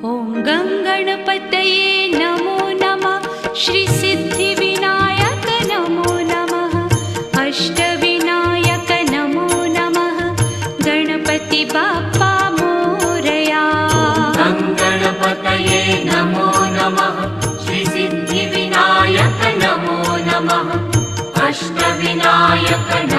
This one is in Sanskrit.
ॐ गङ्गणपतये नमो नमः। श्रीसिद्धिविनायक नमो नमः। अष्टविनायक नमो नमः। गणपति बाप्पा मोरया। गणपतये नमो नमः। श्रीसिद्धिविनायक नमो नमः। अष्टविनायक